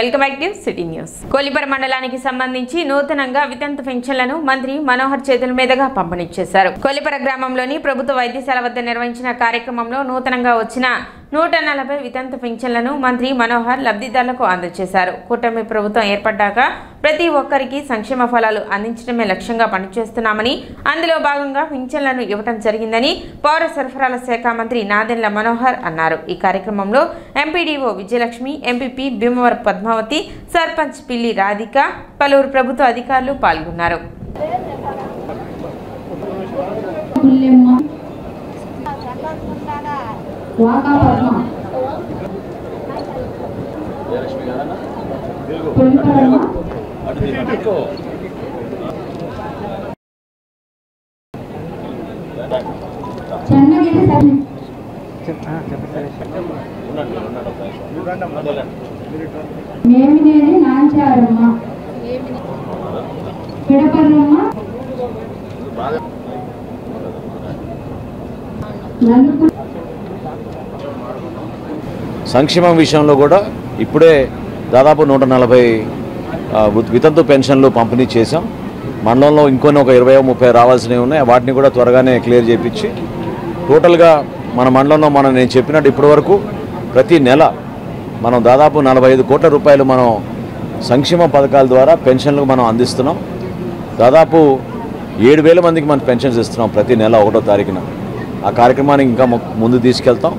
Welcome back to city news. Kolipara మండలానికి సంబంధించి నూతనంగా వితంతు పెన్షన్లను మంత్రి మనోహర్ చేతుల మీదుగా పంపిణీ చేశారు. కొలిపర గ్రామంలోని ప్రభుత్వ వైద్యశాల వద్ద నిర్వహించిన కార్యక్రమంలో నూతనంగా వచ్చిన 140 వితంతు పెన్షన్లను మంత్రి మనోహర్ లబ్ధిదారులకు అందజేశారు. కూటమి ప్రభుత్వం ఏర్పడ్డాక ప్రతి ఒక్కరికి సంక్షేమ ఫలాలు అందించడమే లక్ష్యంగా పనిచేస్తున్నామని, అందులో భాగంగా పెన్షన్లను ఇవ్వడం జరిగిందని పౌర సరఫరాల శాఖ మంత్రి నాదెండ్ల మనోహర్ అన్నారు. ఈ కార్యక్రమంలో ఎంపీడీఓ విజయలక్ష్మి, ఎంపీపీ భీమవరం పద్మావతి, సర్పంచ్ పిల్లి రాధిక, పలువురు ప్రభుత్వ అధికారులు పాల్గొన్నారు. మేమినేని నాంచారమ్మ, పిడపర్రమ్మ, సంక్షేమం విషయంలో కూడా ఇప్పుడే దాదాపు 140 వితంతు పెన్షన్లు పంపిణీ చేశాం. మండలంలో ఇంకొన్ని ఒక 20-30 రావాల్సినవి ఉన్నాయి. వాటిని కూడా త్వరగానే క్లియర్ చేయించి టోటల్గా మన మండలంలో నేను చెప్పినట్టు ఇప్పటి వరకు ప్రతి నెల మనం దాదాపు 45 కోట్ల రూపాయలు మనం సంక్షేమ పథకాల ద్వారా పెన్షన్లు మనం అందిస్తున్నాం. దాదాపు 7,000 మందికి మనం పెన్షన్స్ ఇస్తున్నాం ప్రతి నెల 1వ తారీఖున. ఆ కార్యక్రమాన్ని ఇంకా ముందు తీసుకెళ్తాం.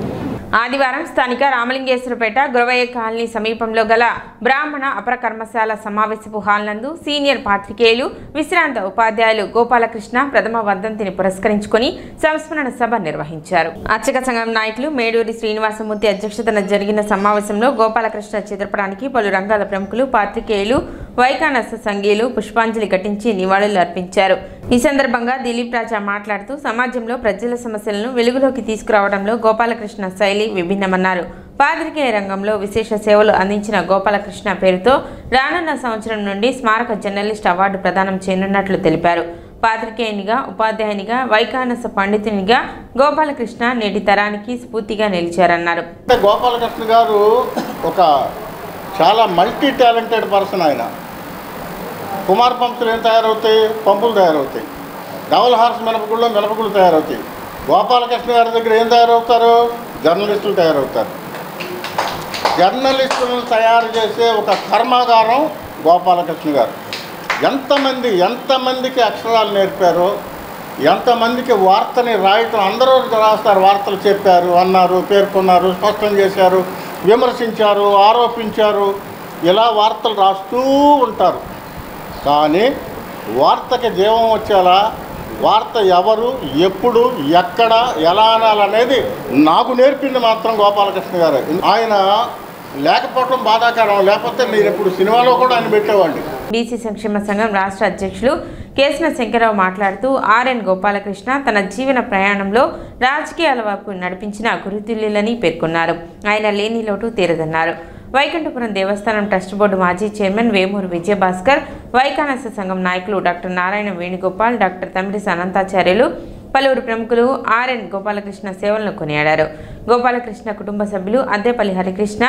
ఆదివారం స్థానిక రామలింగేశ్వరపేట గురవయ్య కాలనీ సమీపంలో గల బ్రాహ్మణ అపర కర్మశాల సమావేశపు హాల్ నందు సీనియర్ పాత్రికేయులు, విశ్రాంత ఉపాధ్యాయులు గోపాలకృష్ణ ప్రథమ వర్ధంతిని పురస్కరించుకుని సంస్మరణ సభ నిర్వహించారు. అర్చక సంఘం నాయకులు మేడూరి శ్రీనివాసమూర్తి అధ్యక్షతన జరిగిన సమావేశంలో గోపాలకృష్ణ చిత్రపటానికి పలు రంగాల ప్రముఖులు, పాత్రికేయులు, వైకానస సంఘీయులు పుష్పాంజలి ఘటించి నివాళులు అర్పించారు. ఈ సందర్భంగా దిలీప్ రాజా మాట్లాడుతూ సమాజంలో ప్రజల సమస్యలను వెలుగులోకి తీసుకురావడంలో గోపాలకృష్ణ శైలి విభిన్నమన్నారు. పాత్రికేయ రంగంలో విశేష సేవలు అందించిన గోపాలకృష్ణ పేరుతో రానున్న సంవత్సరం నుండి స్మారక జర్నలిస్ట్ అవార్డు ప్రదానం చేయనున్నట్లు తెలిపారు. పాత్రికేయునిగా, ఉపాధ్యాయునిగా, వైకానస పండితునిగా గోపాలకృష్ణ నేటి తరానికి స్ఫూర్తిగా నిలిచారన్నారు. గోపాలకృష్ణ గారు ఒక చాలా మల్టీ టాలెంటెడ్ పర్సన్. ఆయన కుమార్ పంపులు ఏం తయారవుతాయి? పంపులు తయారవుతాయి. డబుల్ హార్స్ మినపగుళ్ళు తయారవుతాయి. గోపాలకృష్ణ గారి దగ్గర ఏం తయారవుతారు? జర్నలిస్టులు తయారవుతారు. జర్నలిస్టులను తయారు చేసే ఒక కర్మాగారం గోపాలకృష్ణ గారు. ఎంతమందికి అక్షరాలు నేర్పారో, ఎంతమందికి వార్తని రాయటం, అందరూ రాస్తారు, వార్తలు చెప్పారు, అన్నారు, పేర్కొన్నారు, స్పష్టం చేశారు, విమర్శించారు, ఆరోపించారు, ఇలా వార్తలు రాస్తూ ఉంటారు. కానీ వార్తకి జీవం వచ్చేలా వార్త ఎవరు, ఎప్పుడు, ఎక్కడ, ఎలా అనాలనేది నాకు నేర్పింది మాత్రం గోపాలకృష్ణ గారు. ఆయన లేకపోవడం బాధాకరం. లేకపోతే మీరు ఇప్పుడు సినిమాలో కూడా ఆయన పెట్టేవాడిని. బీసీ సంక్షేమ సంఘం రాష్ట్ర అధ్యక్షులు కేసన శంకరరావు మాట్లాడుతూ ఆర్ఎన్ గోపాలకృష్ణ తన జీవన ప్రయాణంలో రాజకీయాల వైపు నడిపించిన గురుతుల్యులని పేర్కొన్నారు. ఆయన లేని లోటు తీరదన్నారు. వైకుంఠపురం దేవస్థానం ట్రస్ట్ బోర్డు మాజీ చైర్మన్ వేమూరు విజయభాస్కర్, వైకానస సంఘం నాయకులు డాక్టర్ నారాయణ వేణుగోపాల్, డాక్టర్ తమిళిస అనంతాచార్యులు, పలువురు ప్రముఖులు ఆర్ఎన్ గోపాలకృష్ణ సేవలను కొనియాడారు. గోపాలకృష్ణ కుటుంబ సభ్యులు అద్దేపల్లి హరికృష్ణ,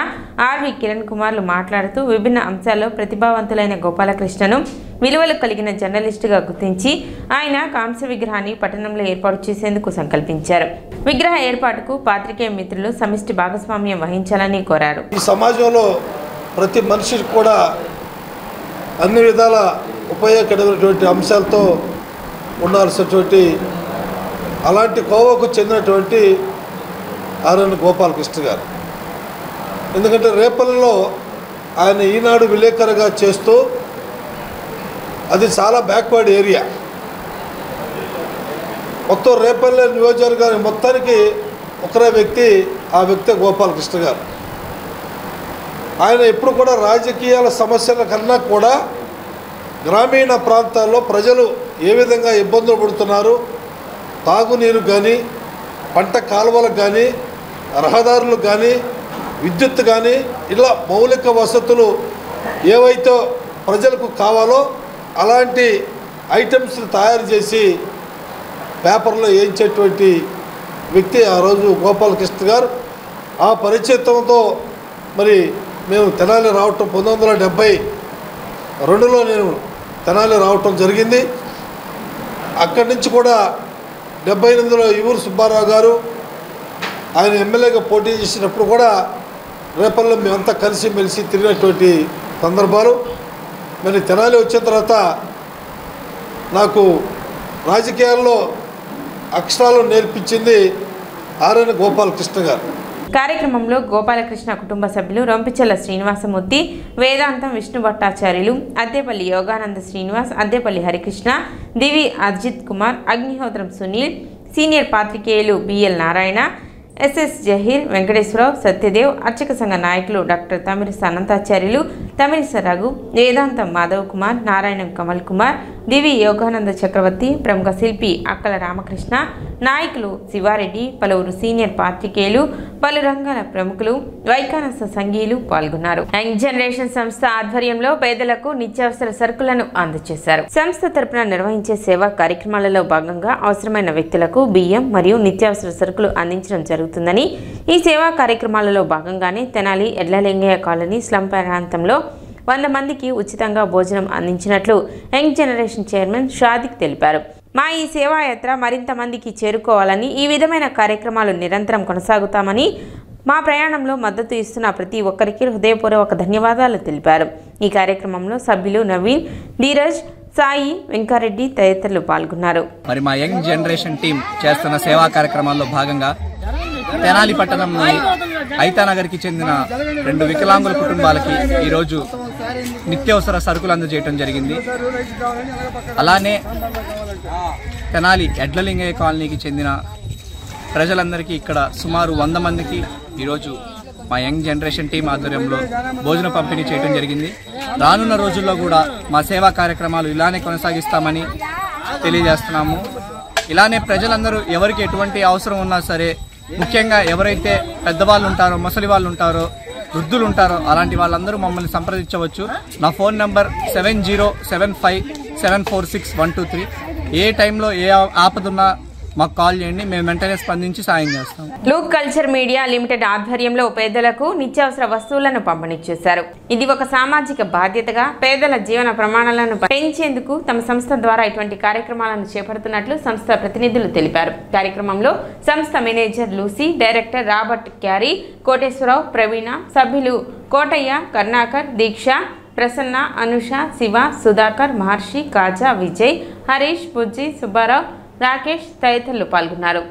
ఆర్వి కిరణ్ కుమార్లు మాట్లాడుతూ విభిన్న అంశాల్లో ప్రతిభావంతులైన గోపాలకృష్ణను విలువలు కలిగిన జర్నలిస్టుగా గుర్తించి ఆయన కాంస్య విగ్రహాన్ని పట్టణంలో ఏర్పాటు చేసేందుకు సంకల్పించారు. విగ్రహ ఏర్పాటుకు పాత్రికేయ మిత్రులు సమిష్టి భాగస్వామ్యం వహించాలని కోరారు. ఈ సమాజంలో ప్రతి మనిషికి కూడా అన్ని విధాల ఉపయోగకరమైనటువంటి అంశాలతో ఉండాల్సినటువంటి అలాంటి కోవకు చెందినటువంటి ఆర్ఎన్ గోపాలకృష్ణ గారు. ఎందుకంటే రేపల్లో ఆయన ఈనాడు విలేకరుగా చేస్తూ, అది చాలా బ్యాక్వర్డ్ ఏరియా, మొత్తం రేపల్లె నియోజకవర్గానికి మొత్తానికి ఒకరే వ్యక్తి, ఆ వ్యక్తి గోపాలకృష్ణ గారు. ఆయన ఎప్పుడు కూడా రాజకీయాల సమస్యల కన్నా కూడా గ్రామీణ ప్రాంతాల్లో ప్రజలు ఏ విధంగా ఇబ్బందులు పడుతున్నారు, తాగునీరు కానీ, పంట కాలువలకు కానీ, రహదారులకు కానీ, విద్యుత్ కానీ, ఇలా మౌలిక వసతులు ఏవైతే ప్రజలకు కావాలో అలాంటి ఐటమ్స్ని తయారు చేసి పేపర్లో వేయించేటువంటి వ్యక్తి ఆ రోజు గోపాలకృష్ణ గారు. ఆ పరిచయంతో మరి మేము తెనాలి రావటం 1972లో నేను తెనాలి రావటం జరిగింది. అక్కడి నుంచి కూడా 78లో యువూరు సుబ్బారావు గారు ఆయన ఎమ్మెల్యేగా పోటీ చేసినప్పుడు కూడా రేపల్లో మేమంతా కలిసిమెలిసి తిరిగినటువంటి సందర్భాలు. మరి తెనాలి వచ్చిన తర్వాత నాకు రాజకీయాల్లో అక్షరాలు నేర్పించింది ఆర్ఎన్ గోపాలకృష్ణ గారు. కార్యక్రమంలో గోపాలకృష్ణ కుటుంబ సభ్యులు రొంపిచెల్ల శ్రీనివాసమూర్తి, వేదాంతం విష్ణు భట్టాచార్యులు, అద్దేపల్లి యోగానంద శ్రీనివాస్, అద్దేపల్లి హరికృష్ణ, దివి అజిత్ కుమార్, అగ్నిహోత్రం సునీల్, సీనియర్ పాత్రికేయులు బిఎల్ నారాయణ, ఎస్ఎస్ జహీర్, వెంకటేశ్వరరావు, సత్యదేవ్, అర్చక సంఘ నాయకులు డాక్టర్ తమిరిస అనంతాచార్యులు, తమిరిస రఘు, వేదాంతం మాధవ్ కుమార్, నారాయణం కమల్ కుమార్, దివి యోగానంద చక్రవర్తి, ప్రముఖ శిల్పి అక్కల రామకృష్ణ, నాయకులు శివారెడ్డి, పలువురు సీనియర్ పాత్రికేయులు, పలు రంగాల ప్రముఖులు, వైకానస సంఘీయులు పాల్గొన్నారు. యంగ్ జనరేషన్ సంస్థ ఆధ్వర్యంలో పేదలకు నిత్యావసర సరుకులను అందజేశారు. సంస్థ తరపున నిర్వహించే సేవా కార్యక్రమాలలో భాగంగా అవసరమైన వ్యక్తులకు బియ్యం మరియు నిత్యావసర సరుకులు అందించడం జరుగుతుందని, ఈ సేవా కార్యక్రమాలలో భాగంగానే తెనాలి ఎడ్లలింగయ్య కాలనీ స్లమ్ ప్రాంతంలో 100 మందికి ఉచితంగా భోజనం అందించినట్లు యంగ్ జనరేషన్ చైర్మన్ షాదిక్ తెలిపారు. మా ఈ సేవాయాత్ర మరింత మందికి చేరుకోవాలని, ఈ విధమైన కార్యక్రమాలు నిరంతరం కొనసాగుతామని, మా ప్రయాణంలో మద్దతు ఇస్తున్న ప్రతి ఒక్కరికి హృదయపూర్వక ధన్యవాదాలు తెలిపారు. ఈ కార్యక్రమంలో సభ్యులు నవీన్, ధీరజ్, సాయి, వెంకారెడ్డి తదితరులు పాల్గొన్నారు. మరి మా యంగ్ జనరేషన్ టీం చేస్తున్న సేవా కార్యక్రమాల్లో భాగంగా తెనాలి పట్టణంలోని ఐతానగర్కి చెందిన 2 వికలాంగుల కుటుంబాలకి ఈరోజు నిత్యావసర సరుకులు అందజేయడం జరిగింది. అలానే తెనాలి ఎడ్లలింగయ్య కాలనీకి చెందిన ప్రజలందరికీ ఇక్కడ సుమారు 100 మందికి ఈరోజు మా యంగ్ జనరేషన్ టీం ఆధ్వర్యంలో భోజన పంపిణీ చేయడం జరిగింది. రానున్న రోజుల్లో కూడా మా సేవా కార్యక్రమాలు ఇలానే కొనసాగిస్తామని తెలియజేస్తున్నాము. ఇలానే ప్రజలందరూ ఎవరికి ఎటువంటి అవసరం ఉన్నా సరే, ముఖ్యంగా ఎవరైతే పెద్దవాళ్ళు ఉంటారో, ముసలి వాళ్ళు ఉంటారో, వృద్ధులు ఉంటారో అలాంటి వాళ్ళందరూ మమ్మల్ని సంప్రదించవచ్చు. నా ఫోన్ నంబర్ 7075746123. ఏ టైంలో ఏ ఆపదున్నా మాకు కాల్ చేయండి, మేము వెంటనే స్పందించి సాయం చేస్తాం. లుక్ కల్చర్ మీడియా లిమిటెడ్ ఆధ్వర్యంలో పేదలకు నిత్యావసర వస్తువులను పంపిణీ చేశారు. ఇది ఒక సామాజిక బాధ్యతగా పేదల జీవన ప్రమాణాలను పెంచేందుకు తమ సంస్థ ద్వారా ఇటువంటి కార్యక్రమాలను చేపడుతున్నట్లు సంస్థ ప్రతినిధులు తెలిపారు. కార్యక్రమంలో సంస్థ manager Lucy, director Robert Carey, Koteswararao, Praveena, సభ్యులు కోటయ్య, కర్ణాకర్, దీక్ష, ప్రసన్న, అనుష, శివ, సుధాకర్, మహర్షి, కాజా, విజయ్, హరీష్, బుజ్జి, సుబ్బారావు, రాకేష్ తదితరులు పాల్గొన్నారు.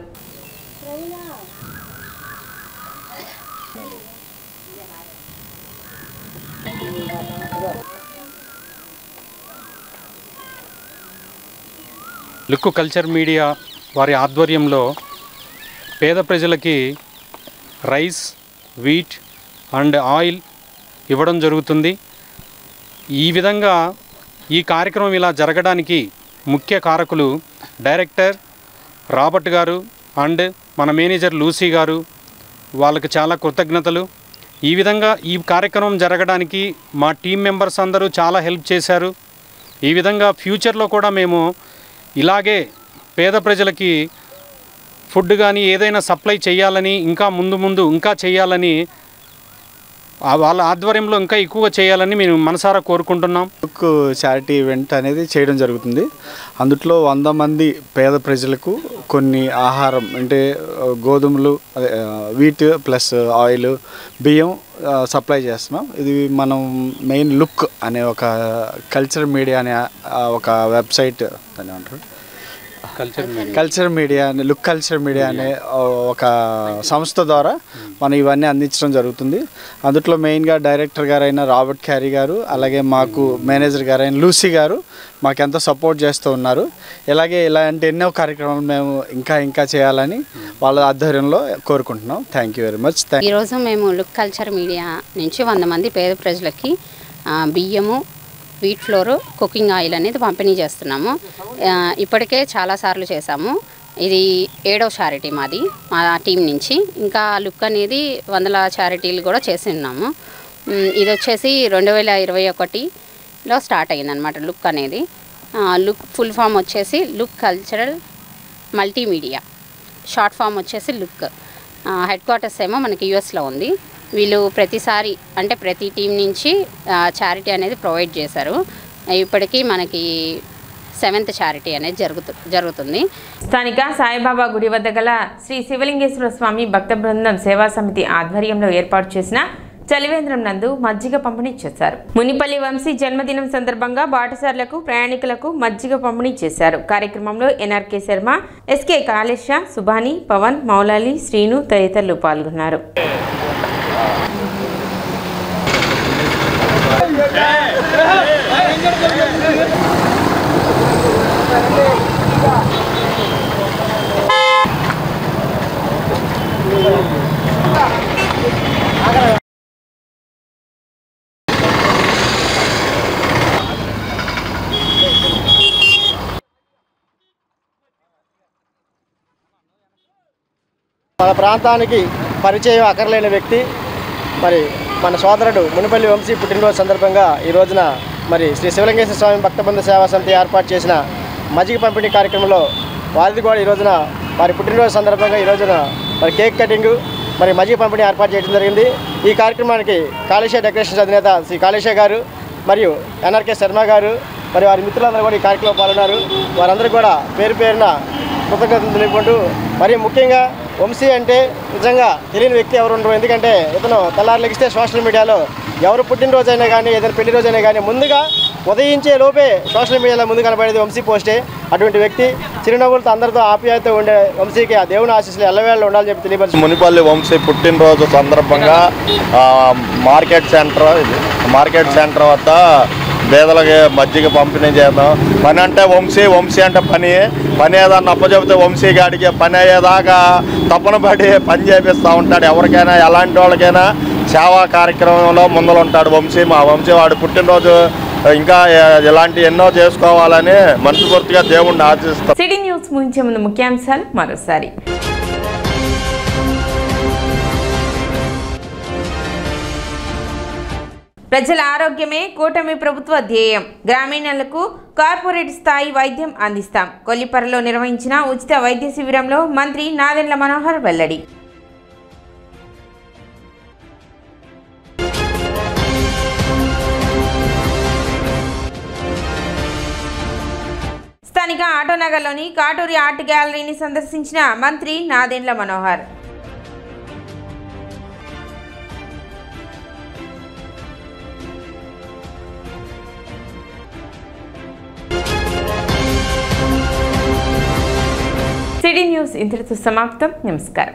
లుక్ కల్చర్ మీడియా వారి ఆధ్వర్యంలో పేద ప్రజలకి రైస్, వీట్ అండ్ ఆయిల్ ఇవ్వడం జరుగుతుంది. ఈ విధంగా ఈ కార్యక్రమం ఇలా జరగడానికి ముఖ్య కారకులు డైరెక్టర్ రాబర్ట్ గారు అండ్ మన మేనేజర్ లూసీ గారు. వాళ్ళకి చాలా కృతజ్ఞతలు. ఈ విధంగా ఈ కార్యక్రమం జరగడానికి మా టీం మెంబర్స్ అందరూ చాలా హెల్ప్ చేశారు. ఈ విధంగా ఫ్యూచర్లో కూడా మేము ఇలాగే పేద ప్రజలకి ఫుడ్ కానీ ఏదైనా సప్లై చేయాలని, ఇంకా ముందు ఇంకా చేయాలని, వాళ్ళ ఆధ్వర్యంలో ఇంకా ఎక్కువగా చేయాలని మేము మనసారా కోరుకుంటున్నాం. లుక్ చారిటీ ఈవెంట్ అనేది చేయడం జరుగుతుంది. అందులో 100 మంది పేద ప్రజలకు కొన్ని ఆహారం అంటే గోధుమలు, వీట్ ప్లస్ ఆయిల్, బియ్యం సప్లై చేస్తున్నాం. ఇది మనం మెయిన్ లుక్ అనే ఒక కల్చర్ మీడియా అనే ఒక వెబ్సైట్, దాన్ని ఏమంటారు, కల్చర్ మీడియా అనే లుక్ కల్చర్ మీడియా అనే ఒక సంస్థ ద్వారా మనం ఇవన్నీ అందించడం జరుగుతుంది. అందులో మెయిన్గా డైరెక్టర్ గారైన రాబర్ట్ క్యారీ గారు, అలాగే మాకు మేనేజర్ గారైన లూసీ గారు మాకెంతో సపోర్ట్ చేస్తూ ఉన్నారు. ఇలాంటి ఎన్నో కార్యక్రమాలు మేము ఇంకా చేయాలని వాళ్ళ ఆధ్వర్యంలో కోరుకుంటున్నాం. Thank you very much. ఈరోజు మేము లుక్ కల్చర్ మీడియా నుంచి 100 మంది పేద ప్రజలకి బియ్యము, వీట్ ఫ్లోర్, కుకింగ్ ఆయిల్ అనేది పంపిణీ చేస్తున్నాము. ఇప్పటికే చాలాసార్లు చేశాము. ఇది 7వ చారిటీ మా టీం నుంచి. ఇంకా లుక్ అనేది 100 చారిటీలు కూడా చేసి ఉన్నాము. ఇది వచ్చేసి 2021లో స్టార్ట్ అయ్యిందనమాట లుక్ అనేది. లుక్ ఫుల్ ఫామ్ వచ్చేసి look cultural multimedia, short form వచ్చేసి లుక్. హెడ్ క్వార్టర్స్ ఏమో మనకి యూఎస్లో ఉంది. వీళ్ళు ప్రతిసారి అంటే ప్రతి టీం నుంచి చారిటీ అనేది ప్రొవైడ్ చేశారు. ఇప్పటికీ మనకి 7th చారిటీ అనేది జరుగుతుంది. స్థానిక సాయిబాబా గుడి వద్ద గల శ్రీ శివలింగేశ్వర స్వామి భక్త బృందం సేవా సమితి ఆధ్వర్యంలో ఏర్పాటు చేసిన చలివేంద్రం నందు మజ్జిగ పంపిణీ చేశారు. మునిపల్లి వంశీ జన్మదినం సందర్భంగా బాటసార్లకు ప్రయాణికులకు మజ్జిగ పంపిణీ చేశారు. కార్యక్రమంలో ఎన్ఆర్కే శర్మ, ఎస్కే కాళేశ, సుభాని, పవన్, మౌలాలి, శ్రీను తదితరులు పాల్గొన్నారు. మన ప్రాంతానికి పరిచయం అక్కర్లేని వ్యక్తి మరి మన సోదరుడు మునిపల్లి వంశీ పుట్టినరోజు సందర్భంగా ఈ రోజున మరి శ్రీ శివలింగేశ్వర స్వామి భక్తబృంద సేవా సమితి ఏర్పాటు చేసిన మజ్జిగ పంపిణీ కార్యక్రమంలో వారిది కూడా ఈ రోజున వారి పుట్టినరోజు సందర్భంగా ఈ రోజున మరి కేక్ కటింగ్ మరి మజ్జిగ పంపిణీ ఏర్పాటు చేయడం జరిగింది. ఈ కార్యక్రమానికి కాళేశ డెకరేషన్స్ అధినేత శ్రీ కాళేశ గారు మరియు ఎన్ఆర్కే శర్మ గారు మరి వారి మిత్రులందరూ కూడా ఈ కార్యక్రమంలో పాల్గొన్నారు. వారందరూ కూడా పేరు పేరున కృతజ్ఞతలు తెలుపుకుంటూ మరి ముఖ్యంగా వంశీ అంటే నిజంగా తెలియని వ్యక్తి ఎవరు ఉండరు. ఎందుకంటే ఇతను తెల్లారు లెగిస్తే సోషల్ మీడియాలో ఎవరు పుట్టినరోజైనా కానీ ఏదైనా పెళ్లి రోజైనా కానీ ముందుగా ఉదయించే లోపే సోషల్ మీడియాలో ముందు కనబడేది వంశీ పోస్టే. అటువంటి వ్యక్తి చిరునవ్వులతో అందరితో ఆప్యాయత ఉండే వంశీకి ఆ దేవుని ఆశీస్సులు ఎల్లవేళ ఉండాలని చెప్పి తెలియపరిచి మునిపల్లి వంశీ పుట్టినరోజు సందర్భంగా మార్కెట్ సెంటర్ వద్ద పేదలకి మజ్జిగ పంపిణీ చేద్దాం. పని అంటే వంశీ అంటే పని ఏదన్నా అప్పచెబితే వంశీ గాడికి పని అయ్యేదాకా తప్పన పడి పని చేపిస్తూ ఉంటాడు. ఎవరికైనా ఎలాంటి వాళ్ళకైనా సేవా కార్యక్రమంలో ముందలు ఉంటాడు వంశీ. మా వంశీ వాడు పుట్టినరోజు ఇంకా ఇలాంటి ఎన్నో చేసుకోవాలని మనస్ఫూర్తిగా దేవుణ్ణి ఆశిస్తాం. సిటీ న్యూస్ ముగించే ముందు ముఖ్యాంశాలు మరోసారి. ప్రజల ఆరోగ్యమే కూటమి ప్రభుత్వ ధ్యేయం. గ్రామీణులకు కార్పొరేట్ స్థాయి వైద్యం అందిస్తాం. కొల్లిపరలో నిర్వహించిన ఉచిత వైద్య శిబిరంలో మంత్రి నాదెండ్ల మనోహర్ వెల్లడి. స్థానిక ఆటోనగర్లోని కాటూరి ఆర్ట్ గ్యాలరీని సందర్శించిన మంత్రి నాదెండ్ల మనోహర్. సిటీ న్యూస్ ఇంతటితో సమాప్తం. నమస్కారం.